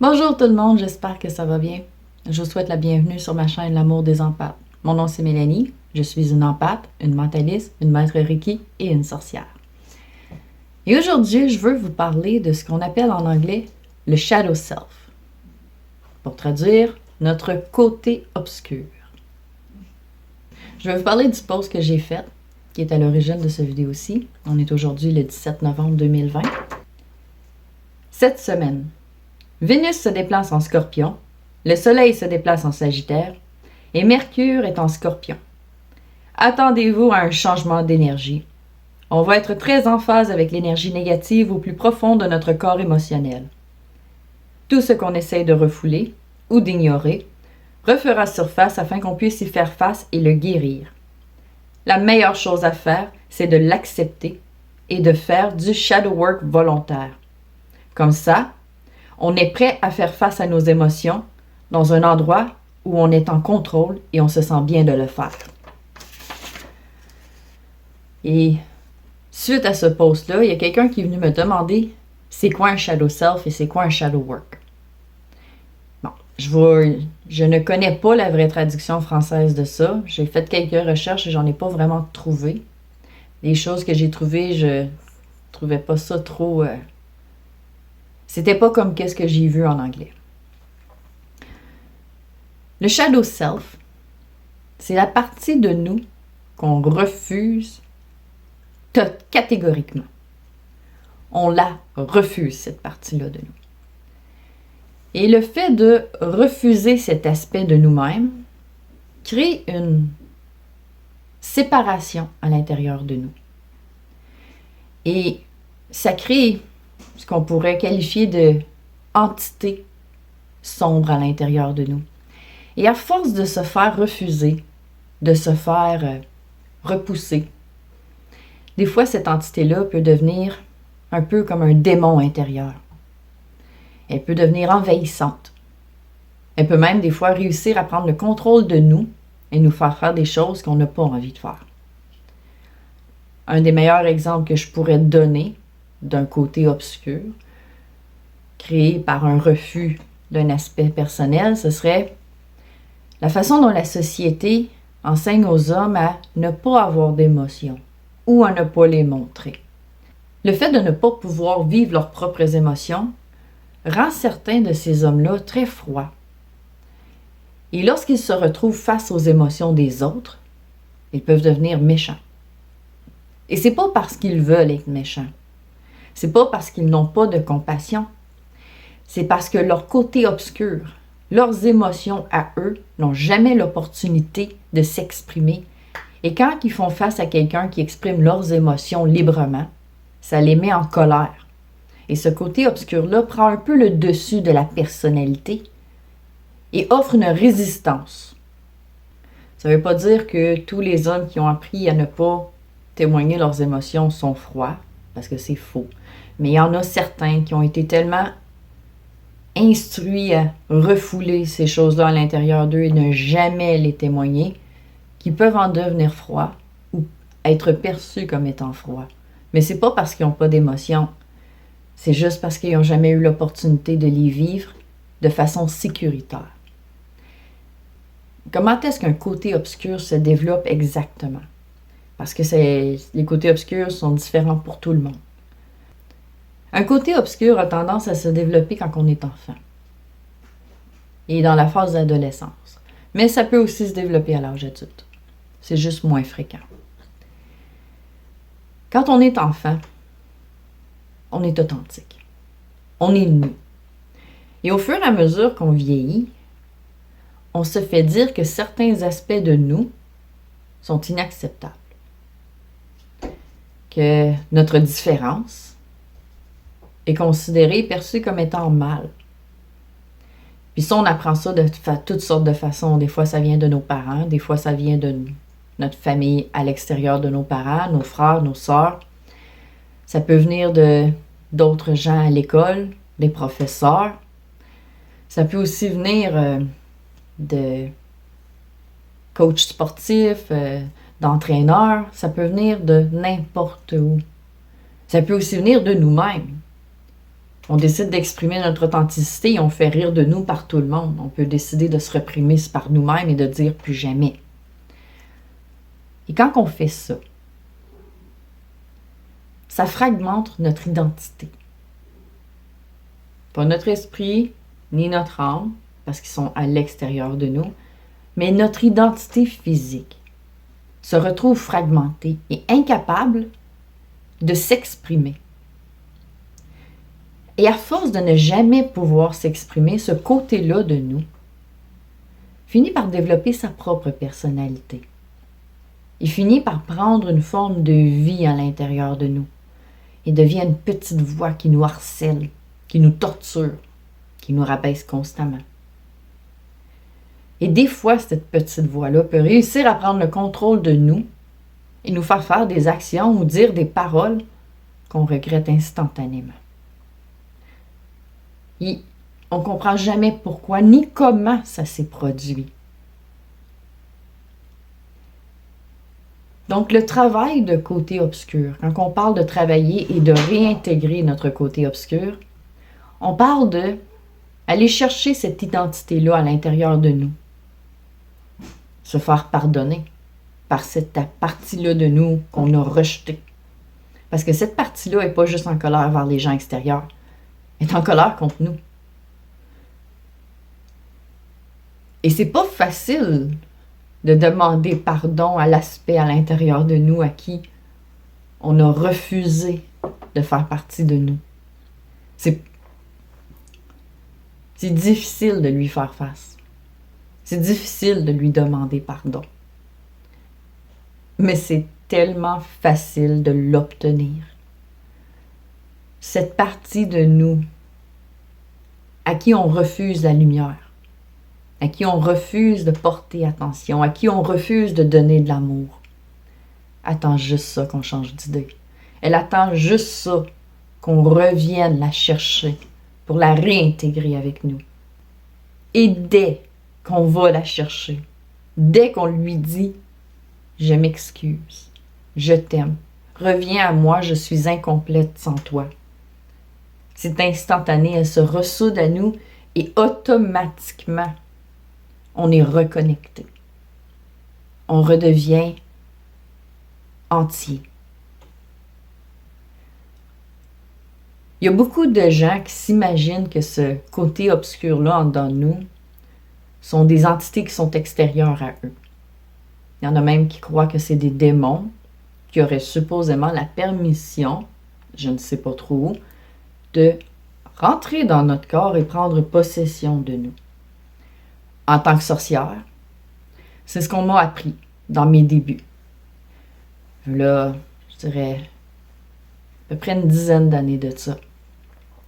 Bonjour tout le monde, j'espère que ça va bien. Je vous souhaite la bienvenue sur ma chaîne L'amour des empathes. Mon nom c'est Mélanie, je suis une empathe, une mentaliste, une maître Reiki et une sorcière. Et aujourd'hui, je veux vous parler de ce qu'on appelle en anglais le shadow self. Pour traduire, notre côté obscur. Je vais vous parler du post que j'ai fait, qui est à l'origine de cette vidéo-ci. On est aujourd'hui le 17 novembre 2020. Cette semaine, Vénus se déplace en Scorpion, le Soleil se déplace en Sagittaire et Mercure est en Scorpion. Attendez-vous à un changement d'énergie. On va être très en phase avec l'énergie négative au plus profond de notre corps émotionnel. Tout ce qu'on essaye de refouler ou d'ignorer refera surface afin qu'on puisse y faire face et le guérir. La meilleure chose à faire, c'est de l'accepter et de faire du shadow work volontaire. Comme ça, on est prêt à faire face à nos émotions dans un endroit où on est en contrôle et on se sent bien de le faire. Et suite à ce post-là, il y a quelqu'un qui est venu me demander c'est quoi un shadow self et c'est quoi un shadow work. Bon, je ne connais pas la vraie traduction française de ça. J'ai fait quelques recherches et j'en ai pas vraiment trouvé. Les choses que j'ai trouvées, je trouvais pas ça trop... C'était pas comme qu'est-ce que j'ai vu en anglais. Le shadow self, c'est la partie de nous qu'on refuse catégoriquement. On la refuse, cette partie-là de nous. Et le fait de refuser cet aspect de nous-mêmes crée une séparation à l'intérieur de nous. Et ça crée ce qu'on pourrait qualifier de entité sombre à l'intérieur de nous. Et à force de se faire refuser, de se faire repousser, des fois cette entité-là peut devenir un peu comme un démon intérieur. Elle peut devenir envahissante. Elle peut même des fois réussir à prendre le contrôle de nous et nous faire des choses qu'on n'a pas envie de faire. Un des meilleurs exemples que je pourrais donner d'un côté obscur, créé par un refus d'un aspect personnel, ce serait la façon dont la société enseigne aux hommes à ne pas avoir d'émotions ou à ne pas les montrer. Le fait de ne pas pouvoir vivre leurs propres émotions rend certains de ces hommes-là très froids. Et lorsqu'ils se retrouvent face aux émotions des autres, ils peuvent devenir méchants. Et c'est pas parce qu'ils veulent être méchants. C'est pas parce qu'ils n'ont pas de compassion. C'est parce que leur côté obscur, leurs émotions à eux, n'ont jamais l'opportunité de s'exprimer. Et quand ils font face à quelqu'un qui exprime leurs émotions librement, ça les met en colère. Et ce côté obscur-là prend un peu le dessus de la personnalité et offre une résistance. Ça ne veut pas dire que tous les hommes qui ont appris à ne pas témoigner leurs émotions sont froids, parce que c'est faux. Mais il y en a certains qui ont été tellement instruits à refouler ces choses-là à l'intérieur d'eux et ne jamais les témoigner, qu'ils peuvent en devenir froids ou être perçus comme étant froids. Mais c'est pas parce qu'ils n'ont pas d'émotions, c'est juste parce qu'ils n'ont jamais eu l'opportunité de les vivre de façon sécuritaire. Comment est-ce qu'un côté obscur se développe exactement? Parce que les côtés obscurs sont différents pour tout le monde. Un côté obscur a tendance à se développer quand on est enfant et dans la phase d'adolescence. Mais ça peut aussi se développer à l'âge adulte. C'est juste moins fréquent. Quand on est enfant, on est authentique. On est nous. Et au fur et à mesure qu'on vieillit, on se fait dire que certains aspects de nous sont inacceptables. Que notre différence est considérée, perçue comme étant mal. Puis ça, on apprend ça de toutes sortes de façons. Des fois, ça vient de nos parents. Des fois, ça vient de notre famille à l'extérieur de nos parents, nos frères, nos sœurs. Ça peut venir d'autres gens à l'école, des professeurs. Ça peut aussi venir de coachs sportifs, d'entraîneurs. Ça peut venir de n'importe où. Ça peut aussi venir de nous-mêmes. On décide d'exprimer notre authenticité et on fait rire de nous par tout le monde. On peut décider de se réprimer par nous-mêmes et de dire plus jamais. Et quand on fait ça, ça fragmente notre identité. Pas notre esprit, ni notre âme, parce qu'ils sont à l'extérieur de nous, mais notre identité physique se retrouve fragmentée et incapable de s'exprimer. Et à force de ne jamais pouvoir s'exprimer, ce côté-là de nous finit par développer sa propre personnalité. Il finit par prendre une forme de vie à l'intérieur de nous et devient une petite voix qui nous harcèle, qui nous torture, qui nous rabaisse constamment. Et des fois, cette petite voix-là peut réussir à prendre le contrôle de nous et nous faire des actions ou dire des paroles qu'on regrette instantanément. Et on ne comprend jamais pourquoi ni comment ça s'est produit. Donc, le travail de côté obscur, quand on parle de travailler et de réintégrer notre côté obscur, on parle de aller chercher cette identité-là à l'intérieur de nous. Se faire pardonner par cette partie-là de nous qu'on a rejetée. Parce que cette partie-là n'est pas juste en colère vers les gens extérieurs. Elle est en colère contre nous. Et c'est pas facile de demander pardon à l'aspect à l'intérieur de nous à qui on a refusé de faire partie de nous. C'est difficile de lui faire face. C'est difficile de lui demander pardon. Mais c'est tellement facile de l'obtenir. Cette partie de nous à qui on refuse la lumière, à qui on refuse de porter attention, à qui on refuse de donner de l'amour, attend juste ça qu'on change d'idée. Elle attend juste ça qu'on revienne la chercher pour la réintégrer avec nous. Et dès qu'on va la chercher, dès qu'on lui dit « Je m'excuse, je t'aime, reviens à moi, je suis incomplète sans toi », c'est instantané, elle se ressoude à nous et automatiquement, on est reconnecté. On redevient entier. Il y a beaucoup de gens qui s'imaginent que ce côté obscur-là en dedans de nous sont des entités qui sont extérieures à eux. Il y en a même qui croient que c'est des démons qui auraient supposément la permission, je ne sais pas trop où, de rentrer dans notre corps et prendre possession de nous. En tant que sorcière, c'est ce qu'on m'a appris dans mes débuts. Là, je dirais à peu près une dizaine d'années de ça.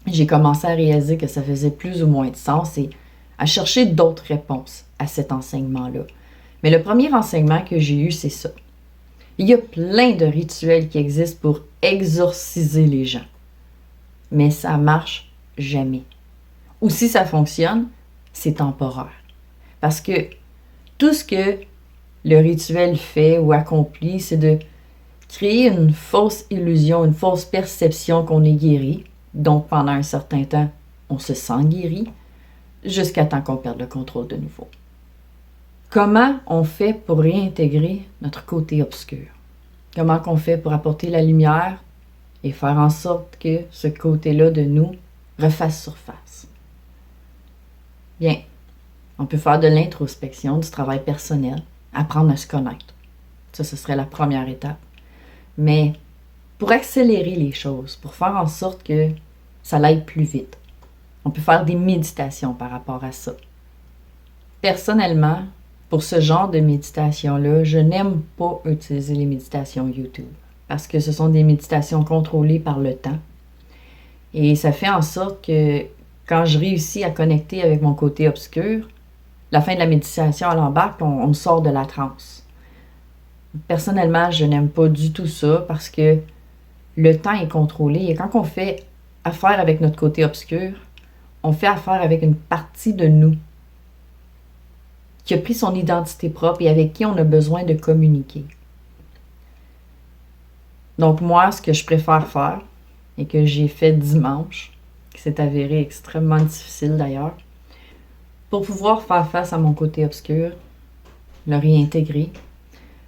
J'ai commencé à réaliser que ça faisait plus ou moins de sens et à chercher d'autres réponses à cet enseignement-là. Mais le premier enseignement que j'ai eu, c'est ça. Il y a plein de rituels qui existent pour exorciser les gens. Mais ça marche jamais. Ou si ça fonctionne, c'est temporaire. Parce que tout ce que le rituel fait ou accomplit, c'est de créer une fausse illusion, une fausse perception qu'on est guéri. Donc, pendant un certain temps, on se sent guéri, jusqu'à temps qu'on perde le contrôle de nouveau. Comment on fait pour réintégrer notre côté obscur? Comment qu'on fait pour apporter la lumière et faire en sorte que ce côté-là de nous refasse surface? Bien, on peut faire de l'introspection, du travail personnel, apprendre à se connaître. Ça, ce serait la première étape. Mais pour accélérer les choses, pour faire en sorte que ça aille plus vite, on peut faire des méditations par rapport à ça. Personnellement, pour ce genre de méditation-là, je n'aime pas utiliser les méditations YouTube parce que ce sont des méditations contrôlées par le temps. Et ça fait en sorte que quand je réussis à connecter avec mon côté obscur, la fin de la méditation à l'embarque, on me sort de la transe. Personnellement, je n'aime pas du tout ça parce que le temps est contrôlé. Et quand on fait affaire avec notre côté obscur, on fait affaire avec une partie de nous qui a pris son identité propre et avec qui on a besoin de communiquer. Donc moi, ce que je préfère faire et que j'ai fait dimanche, qui s'est avéré extrêmement difficile d'ailleurs, pour pouvoir faire face à mon côté obscur, le réintégrer.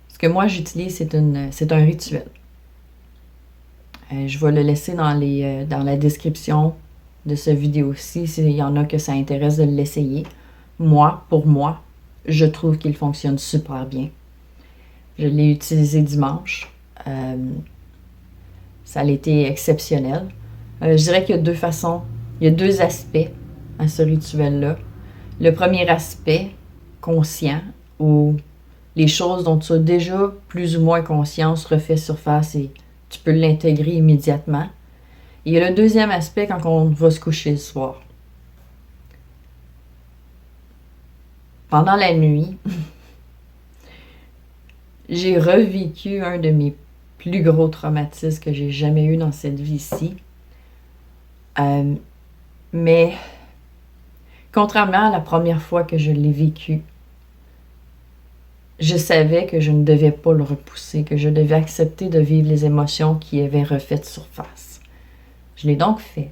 Ce que moi j'utilise, c'est un rituel. Je vais le laisser dans la description de cette vidéo-ci s'il y en a que ça intéresse de l'essayer. Pour moi, je trouve qu'il fonctionne super bien. Je l'ai utilisé dimanche. Ça a été exceptionnel. Je dirais qu'il y a deux façons, il y a deux aspects à ce rituel-là. Le premier aspect, conscient, où les choses dont tu as déjà plus ou moins conscience refait surface et tu peux l'intégrer immédiatement. Et il y a le deuxième aspect quand on va se coucher le soir. Pendant la nuit, j'ai revécu un de mes plus gros traumatismes que j'ai jamais eu dans cette vie-ci. Mais contrairement à la première fois que je l'ai vécu, je savais que je ne devais pas le repousser, que je devais accepter de vivre les émotions qui avaient refait surface. Je l'ai donc fait.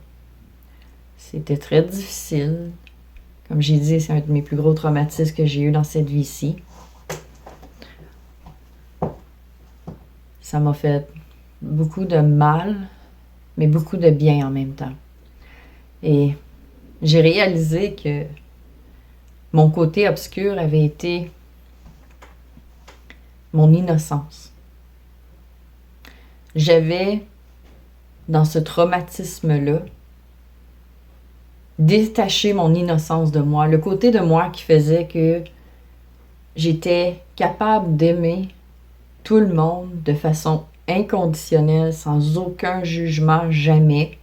C'était très difficile. Comme j'ai dit, c'est un de mes plus gros traumatismes que j'ai eu dans cette vie-ci. Ça m'a fait beaucoup de mal, mais beaucoup de bien en même temps. Et j'ai réalisé que mon côté obscur avait été mon innocence. J'avais, dans ce traumatisme-là, détaché mon innocence de moi, le côté de moi qui faisait que j'étais capable d'aimer tout le monde de façon inconditionnelle, sans aucun jugement, jamais.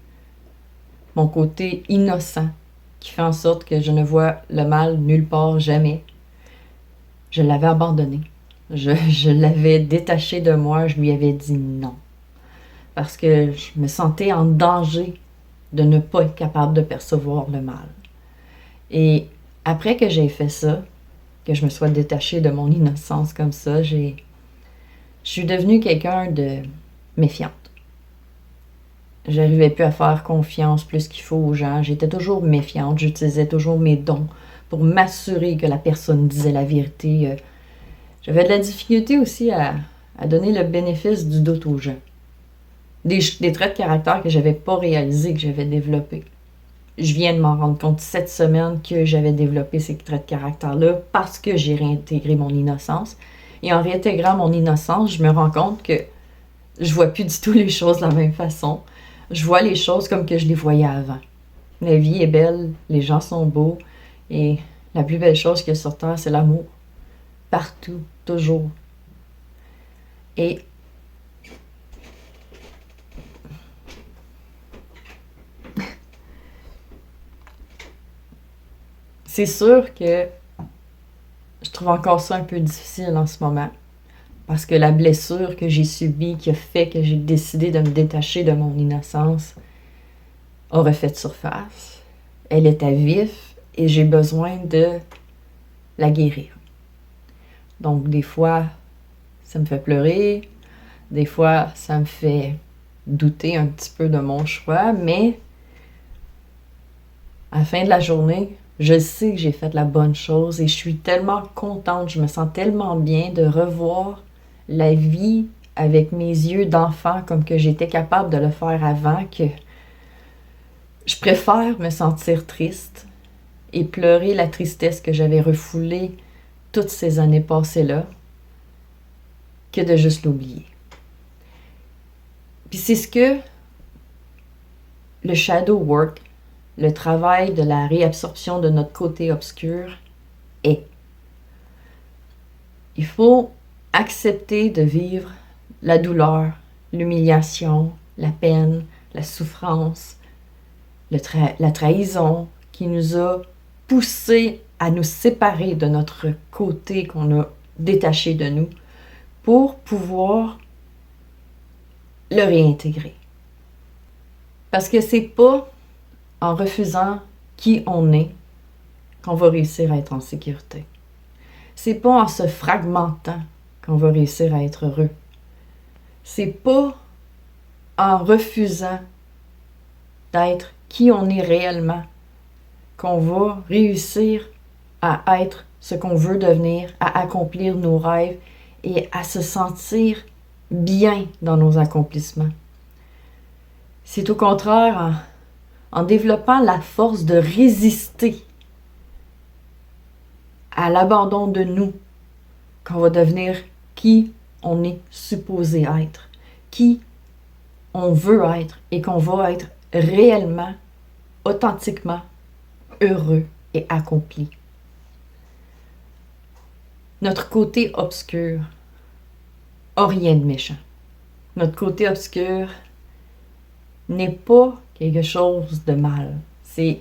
Mon côté innocent qui fait en sorte que je ne vois le mal nulle part, jamais. Je l'avais abandonné. Je l'avais détaché de moi, je lui avais dit non. Parce que je me sentais en danger de ne pas être capable de percevoir le mal. Et après que j'ai fait ça, que je me sois détachée de mon innocence comme ça, je suis devenue quelqu'un de méfiante. J'arrivais plus à faire confiance plus qu'il faut aux gens. J'étais toujours méfiante. J'utilisais toujours mes dons pour m'assurer que la personne disait la vérité. J'avais de la difficulté aussi à donner le bénéfice du doute aux gens. Des traits de caractère que j'avais pas réalisés, que j'avais développés. Je viens de m'en rendre compte cette semaine que j'avais développé ces traits de caractère-là parce que j'ai réintégré mon innocence. Et en réintégrant mon innocence, je me rends compte que je vois plus du tout les choses de la même façon. Je vois les choses comme que je les voyais avant. La vie est belle, les gens sont beaux, et la plus belle chose qu'il y a sur Terre, c'est l'amour. Partout, toujours. Et c'est sûr que je trouve encore ça un peu difficile en ce moment. Parce que la blessure que j'ai subie, qui a fait que j'ai décidé de me détacher de mon innocence, a refait surface. Elle est à vif et j'ai besoin de la guérir. Donc des fois, ça me fait pleurer. Des fois, ça me fait douter un petit peu de mon choix. Mais à la fin de la journée, je sais que j'ai fait la bonne chose et je suis tellement contente, je me sens tellement bien de revoir la vie avec mes yeux d'enfant comme que j'étais capable de le faire avant, que je préfère me sentir triste et pleurer la tristesse que j'avais refoulée toutes ces années passées-là que de juste l'oublier. Puis c'est ce que le shadow work, le travail de la réabsorption de notre côté obscur est. Il faut accepter de vivre la douleur, l'humiliation, la peine, la souffrance, la trahison qui nous a poussés à nous séparer de notre côté qu'on a détaché de nous pour pouvoir le réintégrer. Parce que c'est pas en refusant qui on est qu'on va réussir à être en sécurité. C'est pas en se fragmentant qu'on va réussir à être heureux. C'est pas en refusant d'être qui on est réellement, qu'on va réussir à être ce qu'on veut devenir, à accomplir nos rêves et à se sentir bien dans nos accomplissements. C'est au contraire en développant la force de résister à l'abandon de nous qu'on va devenir qui on est supposé être, qui on veut être et qu'on va être réellement, authentiquement heureux et accompli. Notre côté obscur n'a rien de méchant. Notre côté obscur n'est pas quelque chose de mal. C'est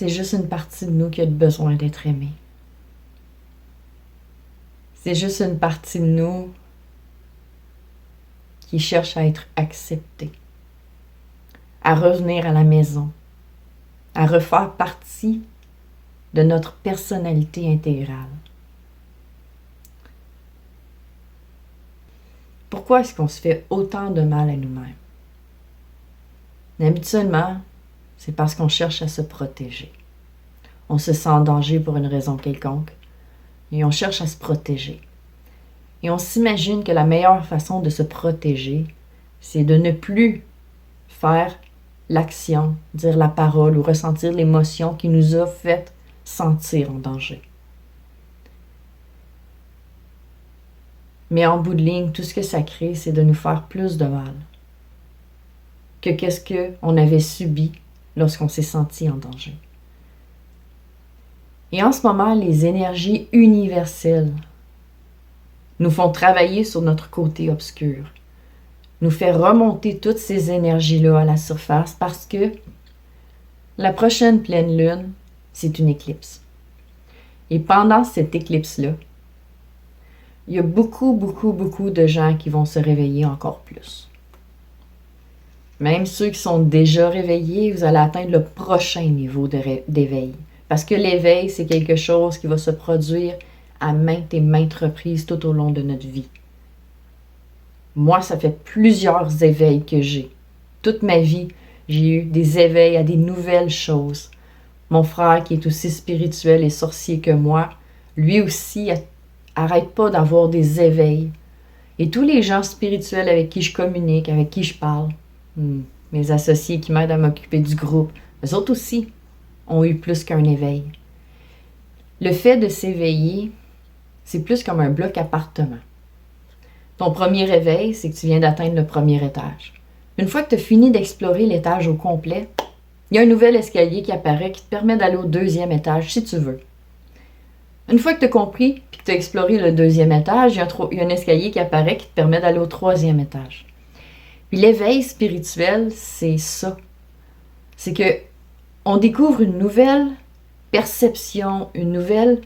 juste une partie de nous qui a besoin d'être aimée. C'est juste une partie de nous qui cherche à être acceptée, à revenir à la maison, à refaire partie de notre personnalité intégrale. Pourquoi est-ce qu'on se fait autant de mal à nous-mêmes? Habituellement, c'est parce qu'on cherche à se protéger. On se sent en danger pour une raison quelconque et on cherche à se protéger. Et on s'imagine que la meilleure façon de se protéger, c'est de ne plus faire l'action, dire la parole ou ressentir l'émotion qui nous a fait sentir en danger. Mais en bout de ligne, tout ce que ça crée, c'est de nous faire plus de mal que qu'est-ce qu'on avait subi lorsqu'on s'est senti en danger. Et en ce moment, les énergies universelles nous font travailler sur notre côté obscur, nous faire remonter toutes ces énergies-là à la surface parce que la prochaine pleine lune, c'est une éclipse. Et pendant cette éclipse-là, il y a beaucoup de gens qui vont se réveiller encore plus. Même ceux qui sont déjà réveillés, vous allez atteindre le prochain niveau d'éveil. Parce que l'éveil, c'est quelque chose qui va se produire à maintes et maintes reprises tout au long de notre vie. Moi, ça fait plusieurs éveils que j'ai. Toute ma vie, j'ai eu des éveils à des nouvelles choses. Mon frère, qui est aussi spirituel et sorcier que moi, lui aussi arrête pas d'avoir des éveils. Et tous les gens spirituels avec qui je communique, avec qui je parle, mes associés qui m'aident à m'occuper du groupe, eux autres aussi ont eu plus qu'un éveil. Le fait de s'éveiller, c'est plus comme un bloc appartement. Ton premier réveil, c'est que tu viens d'atteindre le premier étage. Une fois que tu as fini d'explorer l'étage au complet, il y a un nouvel escalier qui apparaît qui te permet d'aller au deuxième étage si tu veux. Une fois que tu as compris et que tu as exploré le deuxième étage, il y a un escalier qui apparaît qui te permet d'aller au troisième étage. Puis l'éveil spirituel, c'est ça. C'est que on découvre une nouvelle perception, un nouvel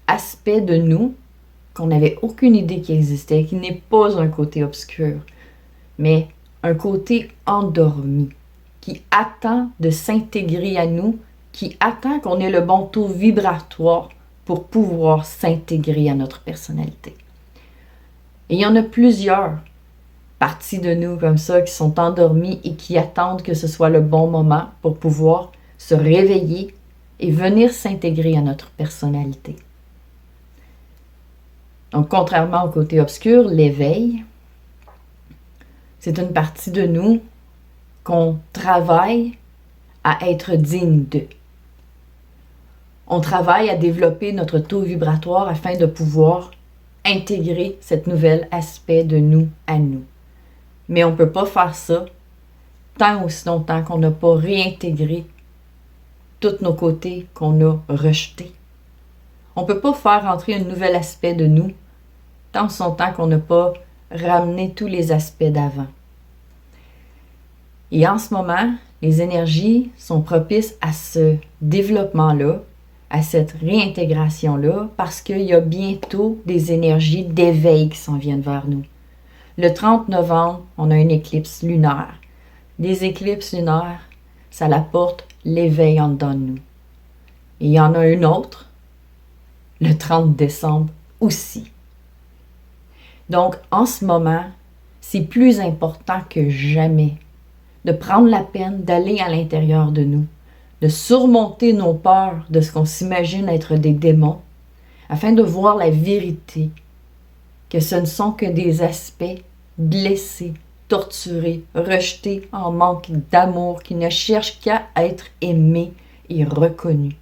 aspect de nous qu'on n'avait aucune idée qu'il existait, qui n'est pas un côté obscur, mais un côté endormi, qui attend de s'intégrer à nous, qui attend qu'on ait le bon taux vibratoire pour pouvoir s'intégrer à notre personnalité. Et il y en a plusieurs parties de nous comme ça qui sont endormies et qui attendent que ce soit le bon moment pour pouvoir se réveiller et venir s'intégrer à notre personnalité. Donc, contrairement au côté obscur, l'éveil, c'est une partie de nous qu'on travaille à être digne de. On travaille à développer notre taux vibratoire afin de pouvoir intégrer cet nouvel aspect de nous à nous. Mais on ne peut pas faire ça tant aussi longtemps qu'on n'a pas réintégré tous nos côtés qu'on a rejetés. On ne peut pas faire entrer un nouvel aspect de nous tant aussi longtemps qu'on n'a pas ramené tous les aspects d'avant. Et en ce moment, les énergies sont propices à ce développement-là, à cette réintégration-là, parce qu'il y a bientôt des énergies d'éveil qui s'en viennent vers nous. Le 30 novembre, on a une éclipse lunaire. Les éclipses lunaires, ça apporte l'éveil en dedans de nous. Et il y en a une autre, le 30 décembre aussi. Donc, en ce moment, c'est plus important que jamais de prendre la peine d'aller à l'intérieur de nous, de surmonter nos peurs de ce qu'on s'imagine être des démons, afin de voir la vérité, que ce ne sont que des aspects blessés, torturés, rejetés en manque d'amour, qui ne cherchent qu'à être aimés et reconnus.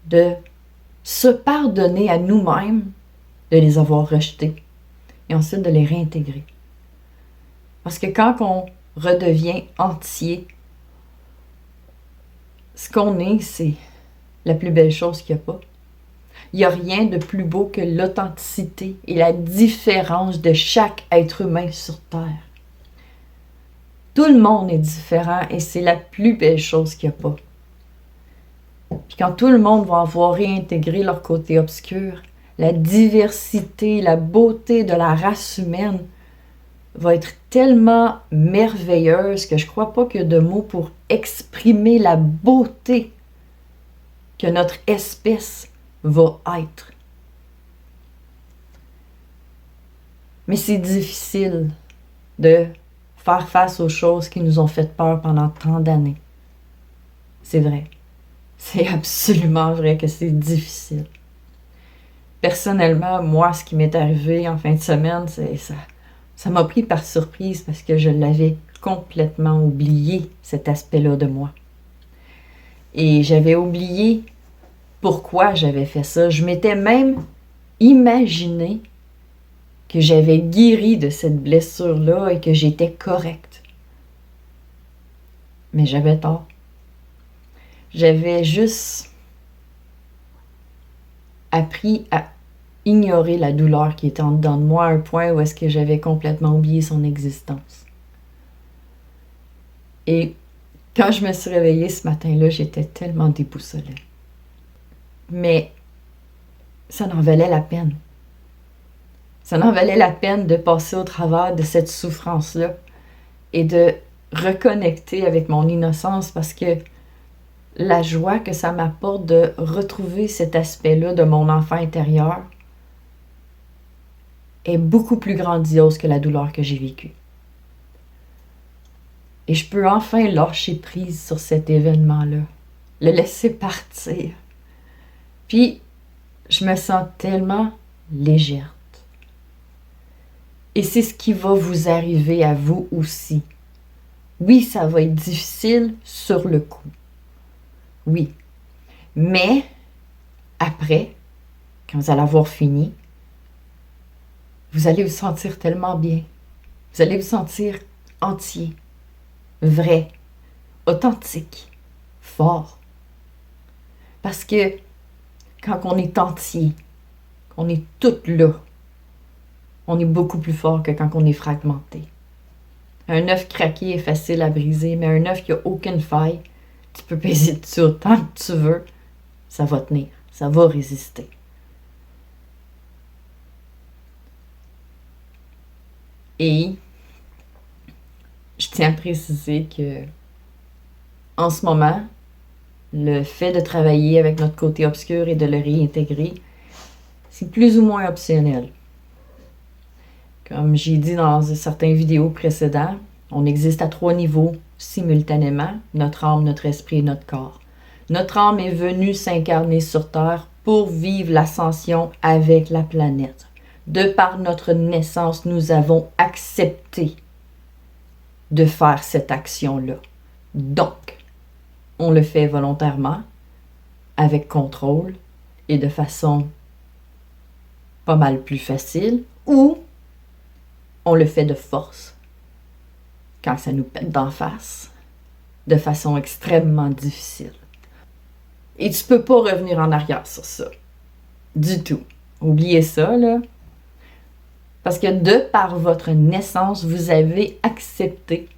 De se pardonner à nous-mêmes de les avoir rejetés et ensuite de les réintégrer. Parce que quand on redevient entier, ce qu'on est, c'est la plus belle chose qu'il n'y a pas. Il n'y a rien de plus beau que l'authenticité et la différence de chaque être humain sur Terre. Tout le monde est différent et c'est la plus belle chose qu'il n'y a pas. Puis quand tout le monde va avoir réintégré leur côté obscur, la diversité, la beauté de la race humaine va être tellement merveilleuse que je ne crois pas qu'il y a de mots pour exprimer la beauté que notre espèce va être. Mais c'est difficile de faire face aux choses qui nous ont fait peur pendant tant d'années. C'est vrai. C'est absolument vrai que c'est difficile. Personnellement, moi, ce qui m'est arrivé en fin de semaine, ça m'a pris par surprise parce que je l'avais complètement oublié, cet aspect-là de moi. Et j'avais oublié pourquoi j'avais fait ça. Je m'étais même imaginé que j'avais guéri de cette blessure-là et que j'étais correcte. Mais j'avais tort. J'avais juste appris à ignorer la douleur qui était en dedans de moi à un point où est-ce que j'avais complètement oublié son existence. Et quand je me suis réveillée ce matin-là, j'étais tellement déboussolée. Mais ça en valait la peine. Ça en valait la peine de passer au travers de cette souffrance-là et de reconnecter avec mon innocence parce que la joie que ça m'apporte de retrouver cet aspect-là de mon enfant intérieur est beaucoup plus grandiose que la douleur que j'ai vécue. Et je peux enfin lâcher prise sur cet événement-là, le laisser partir. Puis, je me sens tellement légère. Et c'est ce qui va vous arriver à vous aussi. Oui, ça va être difficile sur le coup. Oui. Mais, après, quand vous allez avoir fini, vous allez vous sentir tellement bien. Vous allez vous sentir entier, vrai, authentique, fort. Parce que quand on est entier, qu'on est tout là, on est beaucoup plus fort que quand on est fragmenté. Un œuf craqué est facile à briser, mais un œuf qui n'a aucune faille, tu peux peser dessus autant que tu veux, ça va tenir, ça va résister. Et je tiens à préciser que en ce moment, le fait de travailler avec notre côté obscur et de le réintégrer, c'est plus ou moins optionnel. Comme j'ai dit dans certaines vidéos précédentes, on existe à 3 niveaux simultanément, notre âme, notre esprit et notre corps. Notre âme est venue s'incarner sur Terre pour vivre l'ascension avec la planète. De par notre naissance, nous avons accepté de faire cette action-là. Donc, on le fait volontairement, avec contrôle et de façon pas mal plus facile, ou on le fait de force, quand ça nous pète d'en face, de façon extrêmement difficile. Et tu peux pas revenir en arrière sur ça. Du tout. Oubliez ça, là. Parce que de par votre naissance, vous avez accepté.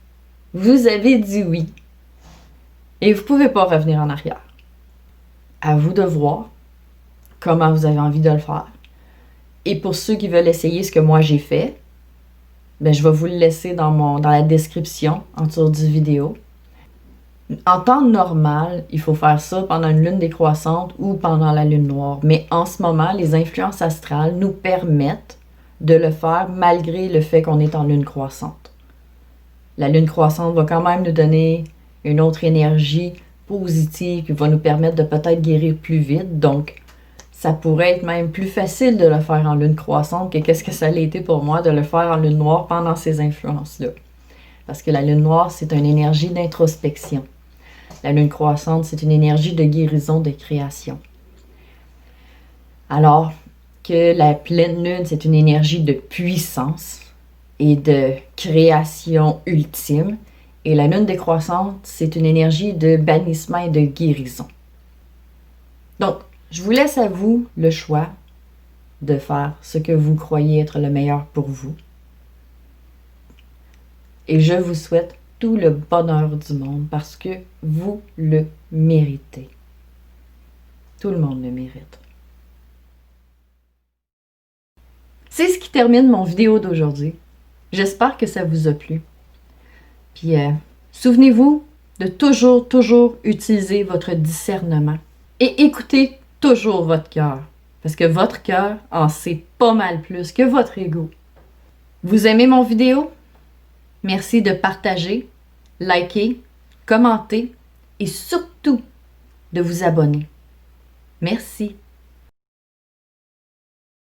Vous avez dit oui. Et vous pouvez pas revenir en arrière. À vous de voir comment vous avez envie de le faire. Et pour ceux qui veulent essayer ce que moi j'ai fait, ben, je vais vous le laisser dans la description en dessous du vidéo. En temps normal, il faut faire ça pendant une lune décroissante ou pendant la lune noire. Mais en ce moment, les influences astrales nous permettent de le faire malgré le fait qu'on est en lune croissante. la lune croissante va quand même nous donner une autre énergie positive qui va nous permettre de peut-être guérir plus vite. Donc, ça pourrait être même plus facile de le faire en lune croissante que qu'est-ce que ça a été pour moi de le faire en lune noire pendant ces influences-là. Parce que la lune noire, c'est une énergie d'introspection. La lune croissante, c'est une énergie de guérison, de création. Alors que la pleine lune, c'est une énergie de puissance et de création ultime. Et la lune décroissante, c'est une énergie de bannissement et de guérison. Donc, je vous laisse à vous le choix de faire ce que vous croyez être le meilleur pour vous. Et je vous souhaite tout le bonheur du monde parce que vous le méritez. Tout le monde le mérite. C'est ce qui termine mon vidéo d'aujourd'hui. J'espère que ça vous a plu. Puis, souvenez-vous de toujours utiliser votre discernement et écoutez toujours votre cœur. Parce que votre cœur en sait pas mal plus que votre ego. Vous aimez mon vidéo? Merci de partager, liker, commenter et surtout de vous abonner. Merci.